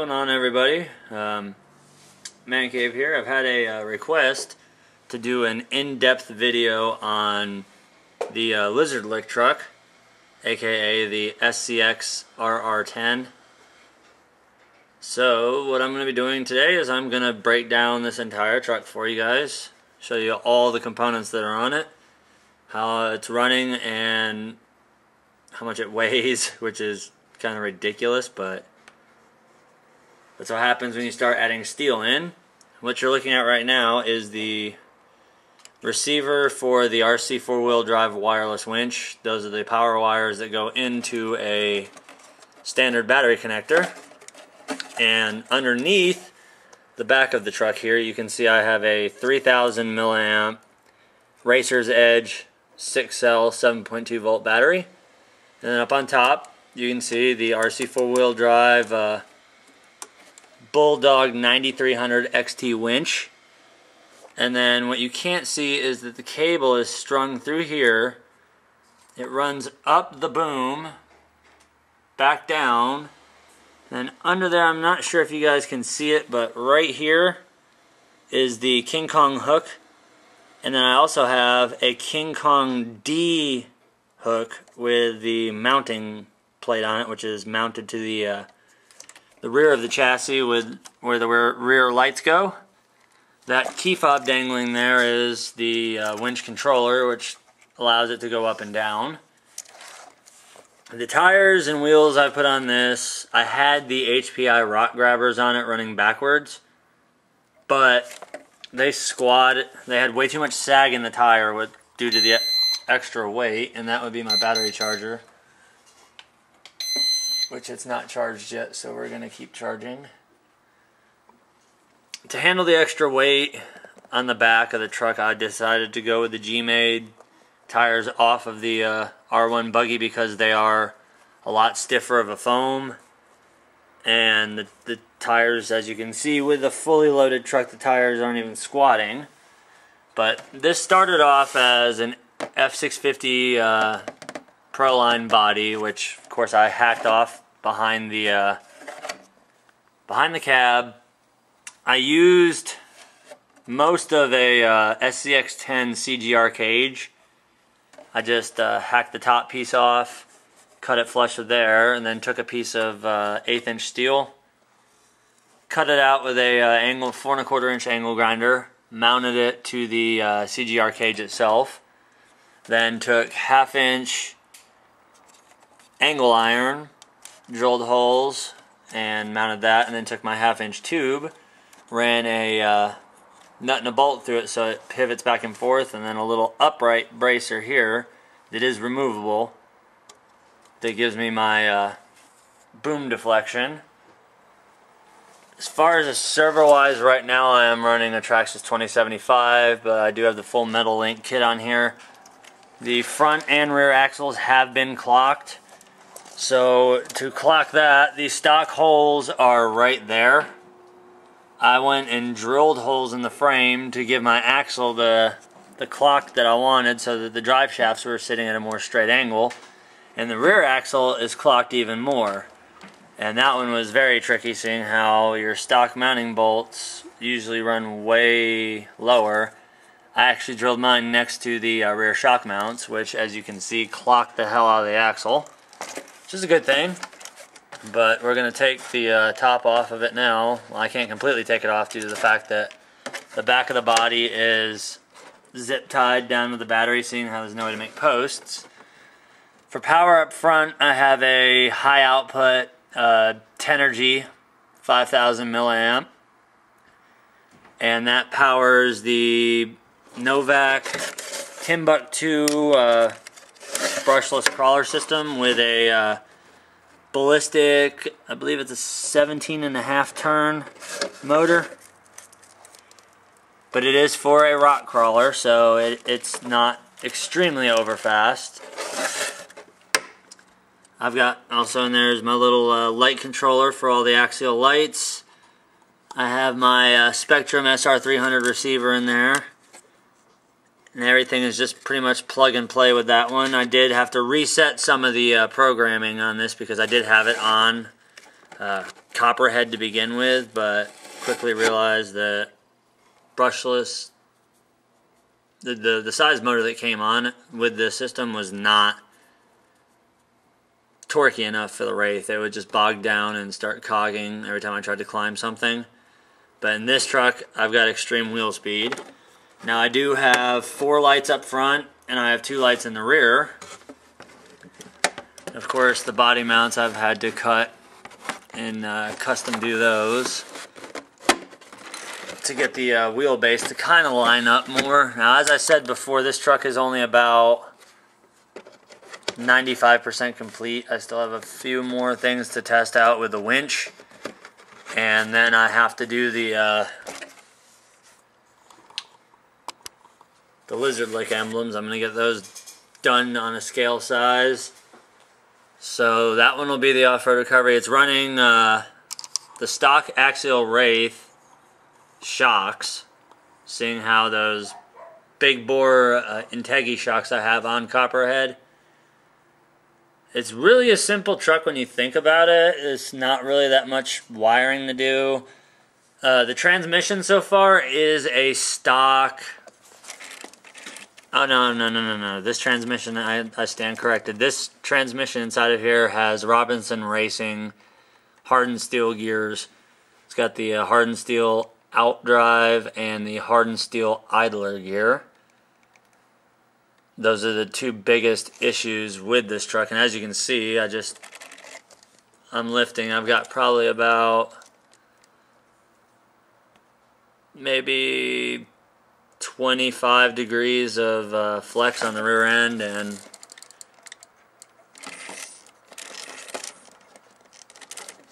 going on, everybody? Man Cave here. I've had a request to do an in-depth video on the Lizard Lick truck, aka the SCX RR10. So what I'm going to be doing today is I'm going to break down this entire truck for you guys, show you all the components that are on it, how it's running, and how much it weighs, which is kind of ridiculous, but that's what happens when you start adding steel in. What you're looking at right now is the receiver for the RC four-wheel drive wireless winch. Those are the power wires that go into a standard battery connector. And underneath the back of the truck here, you can see I have a 3000 milliamp Racer's Edge 6-cell 7.2 volt battery. And then up on top, you can see the RC four-wheel drive Bulldog 9300 XT winch. And then what you can't see is that the cable is strung through here. It runs up the boom, back down, and under there, I'm not sure if you guys can see it, but right here is the King Kong hook. And then I also have a King Kong D hook with the mounting plate on it, which is mounted to the rear of the chassis with where the rear lights go. That key fob dangling there is the winch controller, which allows it to go up and down. The tires and wheels I put on this, I had the HPI rock grabbers on it running backwards, but they had way too much sag in the tire due to the extra weight, and that would be my battery charger, which it's not charged yet, so we're going to keep charging. To handle the extra weight on the back of the truck, I decided to go with the G-Made tires off of the R1 buggy because they are a lot stiffer of a foam. And the tires, as you can see, with a fully loaded truck, the tires aren't even squatting. But this started off as an F650 Proline body, which of course I hacked off behind the cab. I used most of a SCX 10 CGR cage. I just hacked the top piece off, cut it flush with there, and then took a piece of 1/8 inch steel, cut it out with a 4 1/4 inch angle grinder, mounted it to the CGR cage itself, then took 1/2 inch angle iron, drilled holes, and mounted that, and then took my 1/2 inch tube, ran a nut and a bolt through it so it pivots back and forth, and then a little upright bracer here that is removable that gives me my boom deflection. As far as a servo wise, right now I am running a Traxxas 2075, but I do have the full metal link kit on here. The front and rear axles have been clocked, so to clock that, the stock holes are right there. I went and drilled holes in the frame to give my axle the clock that I wanted so that the drive shafts were sitting at a more straight angle. And the rear axle is clocked even more. And that one was very tricky, seeing how your stock mounting bolts usually run way lower. I actually drilled mine next to the rear shock mounts, which, as you can see, clocked the hell out of the axle, which is a good thing. But we're going to take the top off of it now. Well, I can't completely take it off due to the fact that the back of the body is zip tied down to the battery, seeing how there's no way to make posts. For power up front, I have a high output Tenergy 5000 milliamp, and that powers the Novak Timbuktu brushless crawler system with a ballistic, I believe it's a 17.5 turn motor, but it is for a rock crawler, so it's not extremely overfast. I've got also in there is my little light controller for all the axial lights. I have my Spectrum SR300 receiver in there. and everything is just pretty much plug and play with that one. I did have to reset some of the programming on this because I did have it on copperhead to begin with, but quickly realized that brushless, the size motor that came on with the system was not torquey enough for the Wraith. It would just bog down and start cogging every time I tried to climb something. But in this truck, I've got extreme wheel speed. Now I do have 4 lights up front, and I have 2 lights in the rear. Of course, the body mounts I've had to cut and custom do those to get the wheelbase to kind of line up more. Now, as I said before, this truck is only about 95% complete. I still have a few more things to test out with the winch, and then I have to do the lizard lick emblems. I'm going to get those done on a scale size. So that one will be the off-road recovery. It's running the stock axial Wraith shocks, seeing how those big bore Integi shocks I have on Copperhead. It's really a simple truck when you think about it. It's not really that much wiring to do. The transmission so far is a stock... Oh, no. This transmission, I stand corrected. This transmission inside of here has Robinson Racing hardened steel gears. It's got the hardened steel outdrive and the hardened steel idler gear. Those are the 2 biggest issues with this truck, and as you can see, I'm lifting. I've got probably about maybe 25 degrees of flex on the rear end, and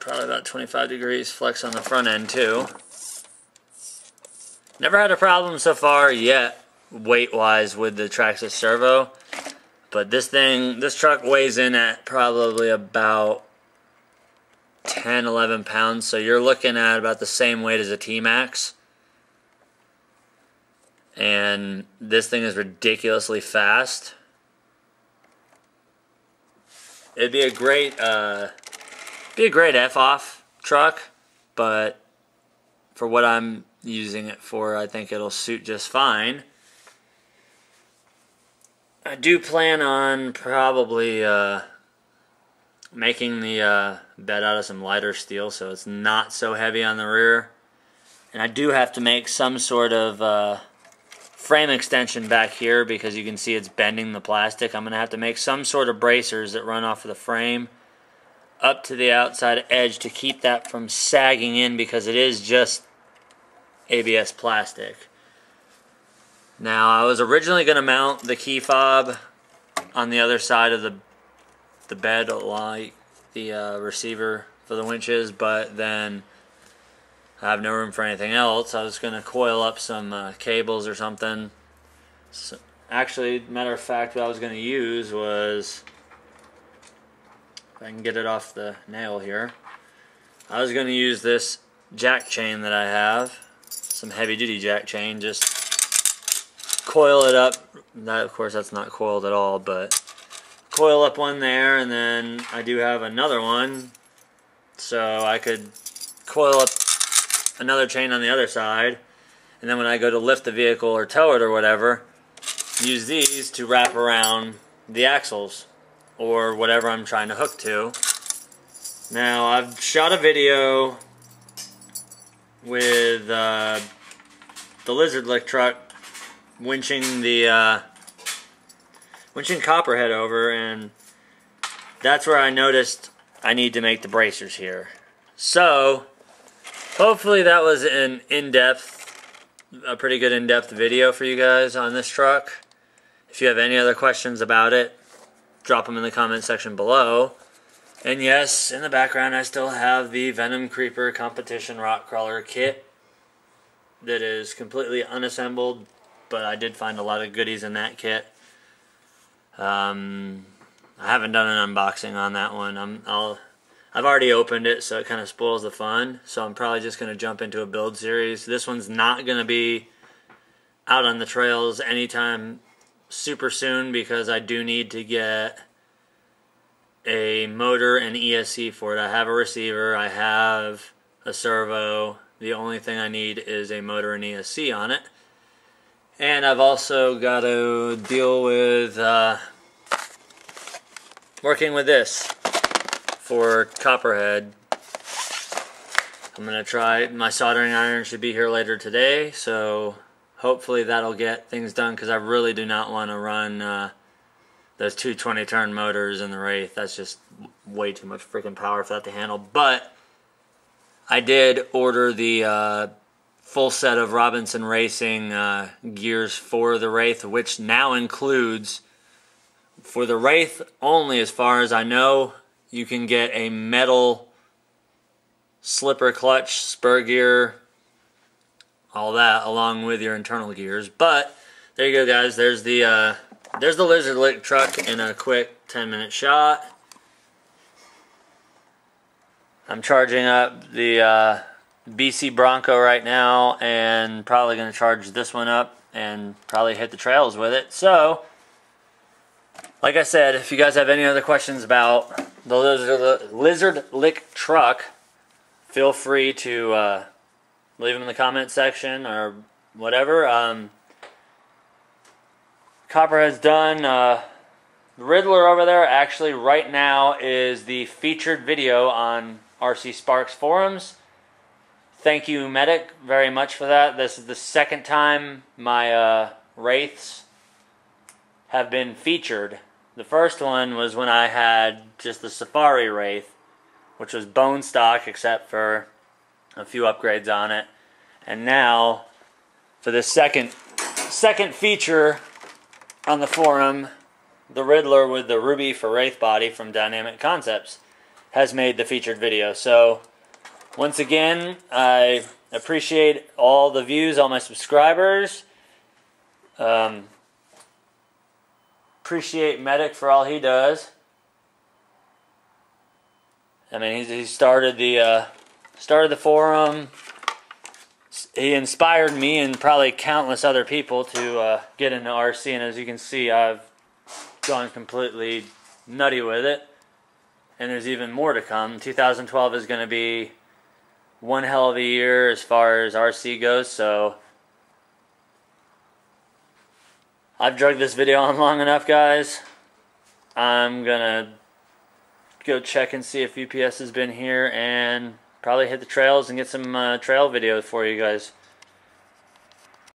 probably about 25 degrees flex on the front end too. Never had a problem so far yet, weight-wise, with the Traxxas servo, but this truck weighs in at probably about 10-11 pounds, so you're looking at about the same weight as a T-Max. And this thing is ridiculously fast. It'd be a great F-off truck, but for what I'm using it for, I think it'll suit just fine. I do plan on probably making the bed out of some lighter steel so it's not so heavy on the rear. And I do have to make some sort of frame extension back here because you can see it's bending the plastic. I'm going to have to make some sort of bracers that run off of the frame up to the outside edge to keep that from sagging in, because it is just ABS plastic. Now, I was originally going to mount the key fob on the other side of the bed, like the receiver for the winches, but then I have no room for anything else. I was going to coil up some cables or something. So, actually, matter of fact, what I was going to use was, if I can get it off the nail here, I was going to use this jack chain that I have, some heavy-duty jack chain, just coil it up. That, of course, that's not coiled at all, but coil up one there, and then I do have another one, so I could coil up another chain on the other side, and then when I go to lift the vehicle or tow it or whatever, use these to wrap around the axles or whatever I'm trying to hook to. Now, I've shot a video with the lizard lick truck winching Copperhead over, and that's where I noticed I need to make the bracers here. So hopefully that was a pretty good in-depth video for you guys on this truck. If you have any other questions about it, drop them in the comment section below. And yes, in the background I still have the Venom Creeper Competition Rock Crawler kit that is completely unassembled, but I did find a lot of goodies in that kit. I haven't done an unboxing on that one. I've already opened it, so it kind of spoils the fun. So I'm probably just going to jump into a build series. This one's not going to be out on the trails anytime super soon, because I do need to get a motor and ESC for it. I have a receiver, I have a servo. The only thing I need is a motor and ESC on it. And I've also got to deal with working with this for copperhead. I'm going to try, my soldering iron should be here later today, so hopefully that'll get things done, because I really do not want to run those 220 turn motors in the Wraith. That's just way too much freaking power for that to handle. But I did order the full set of Robinson Racing gears for the Wraith, which now includes, for the Wraith only as far as I know, you can get a metal slipper clutch, spur gear, all that, along with your internal gears. But there you go, guys. There's the Lizard Lick truck in a quick 10-minute shot. I'm charging up the BC Bronco right now, and probably going to charge this one up and probably hit the trails with it. So, like I said, if you guys have any other questions about the Lizard Lick truck, feel free to leave them in the comment section or whatever. Copperhead's done. The Riddler over there actually right now is the featured video on RC Sparks forums. Thank you, Medic, very much for that. This is the second time my Wraiths have been featured. The first one was when I had just the Safari Wraith, which was bone stock except for a few upgrades on it. And now, for this second feature on the forum, the Riddler with the Ruby for Wraith body from Dynamic Concepts has made the featured video. So, once again, I appreciate all the views, all my subscribers. Appreciate Medic for all he does. I mean, he started the forum. He inspired me and probably countless other people to get into RC, and as you can see, I've gone completely nutty with it. And there's even more to come. 2012 is going to be one hell of a year as far as RC goes, so I've dragged this video on long enough, guys. I'm gonna go check and see if UPS has been here and probably hit the trails and get some trail videos for you guys.